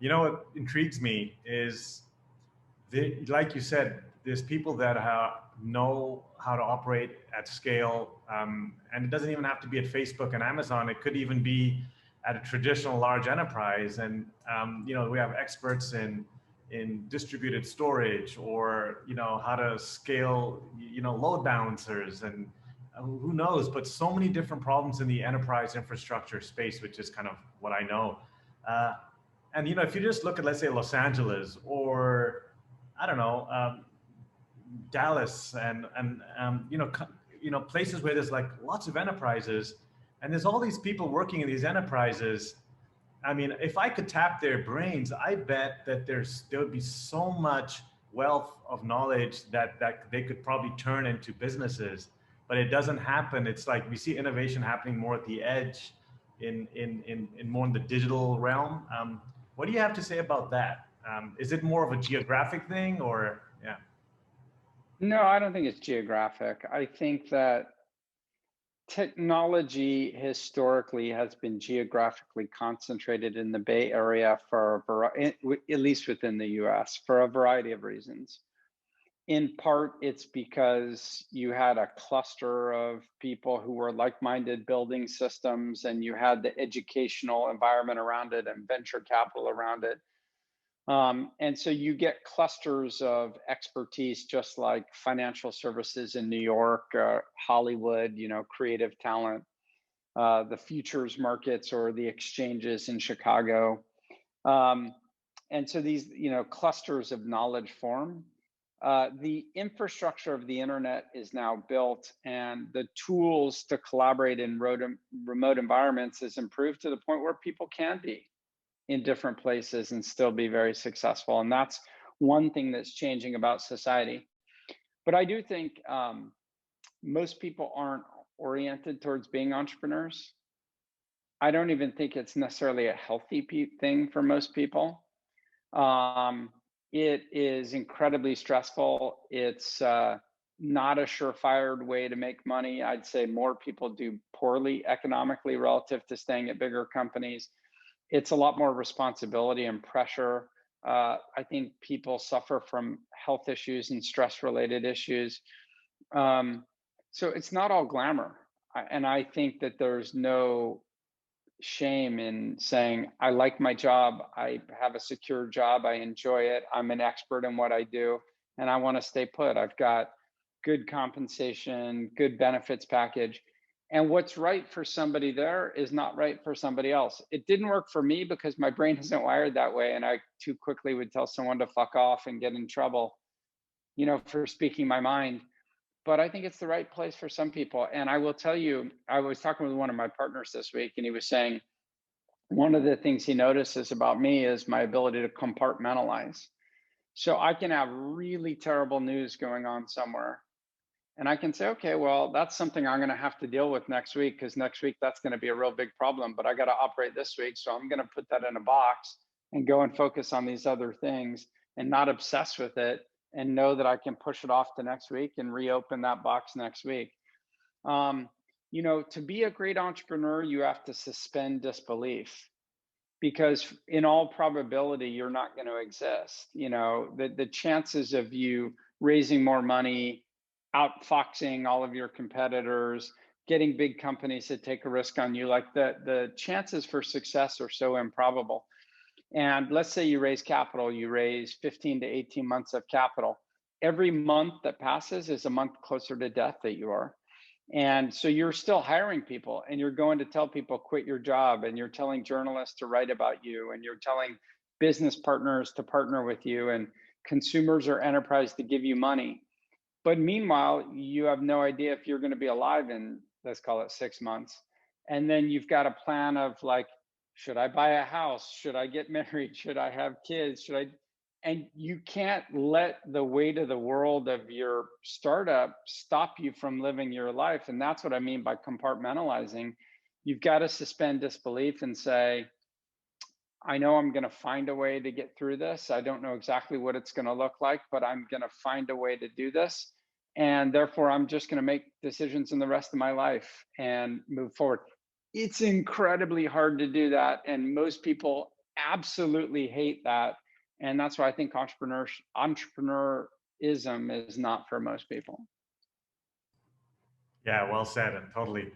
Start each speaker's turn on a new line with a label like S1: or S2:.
S1: You know what intrigues me is, like you said, there's people that know how to operate at scale, and it doesn't even have to be at Facebook and Amazon. It could even be at a traditional large enterprise. And we have experts in distributed storage, or how to scale load balancers, and who knows, but so many different problems in the enterprise infrastructure space, which is kind of what I know. Uh, and if you just look at, let's say, Los Angeles, or I don't know, Dallas, and places where there's like lots of enterprises, and there's all these people working in these enterprises. I mean, if I could tap their brains, I bet that there would be so much wealth of knowledge that they could probably turn into businesses. But it doesn't happen. It's like we see innovation happening more at the edge, in more in the digital realm. What do you have to say about that? Is it more of a geographic thing, or yeah?
S2: No, I don't think it's geographic. I think that technology historically has been geographically concentrated in the Bay Area for a variety, at least within the US, for a variety of reasons. In part, it's because you had a cluster of people who were like-minded building systems, and you had the educational environment around it and venture capital around it. And so you get clusters of expertise, just like financial services in New York, Hollywood, creative talent, the futures markets or the exchanges in Chicago. And so these, clusters of knowledge form. The infrastructure of the internet is now built, and the tools to collaborate in remote environments is improved to the point where people can be in different places and still be very successful. And that's one thing that's changing about society. But I do think most people aren't oriented towards being entrepreneurs. I don't even think it's necessarily a healthy thing for most people. It is incredibly stressful. It's not a surefire way to make money. I'd say more people do poorly economically relative to staying at bigger companies. It's a lot more responsibility and pressure. I think people suffer from health issues and stress-related issues. So it's not all glamour. And I think that there's no shame in saying, I like my job, I have a secure job, I enjoy it, I'm an expert in what I do, and I want to stay put. I've got good compensation, good benefits package. And what's right for somebody there is not right for somebody else. It didn't work for me because my brain isn't wired that way. And I too quickly would tell someone to fuck off and get in trouble, for speaking my mind. But I think it's the right place for some people. And I will tell you, I was talking with one of my partners this week, and he was saying, one of the things he notices about me is my ability to compartmentalize. So I can have really terrible news going on somewhere, and I can say, okay, well, that's something I'm going to have to deal with next week, because next week that's going to be a real big problem, but I got to operate this week. So I'm going to put that in a box and go and focus on these other things and not obsess with it, and know that I can push it off to next week and reopen that box next week. To be a great entrepreneur, you have to suspend disbelief, because in all probability, you're not going to exist. The chances of you raising more money, outfoxing all of your competitors, getting big companies to take a risk on you, like the chances for success are so improbable. And let's say you raise capital, you raise 15 to 18 months of capital. Every month that passes is a month closer to death that you are. And so you're still hiring people, and you're going to tell people quit your job, and you're telling journalists to write about you, and you're telling business partners to partner with you, and consumers or enterprise to give you money. But meanwhile, you have no idea if you're going to be alive in, let's call it 6 months. And then you've got a plan of like, should I buy a house? Should I get married? Should I have kids? And you can't let the weight of the world of your startup stop you from living your life. And that's what I mean by compartmentalizing. You've got to suspend disbelief and say, I know I'm going to find a way to get through this. I don't know exactly what it's going to look like, but I'm going to find a way to do this. And therefore, I'm just going to make decisions in the rest of my life and move forward. It's incredibly hard to do that. And most people absolutely hate that. And that's why I think entrepreneurism is not for most people.
S1: Yeah, well said, and totally.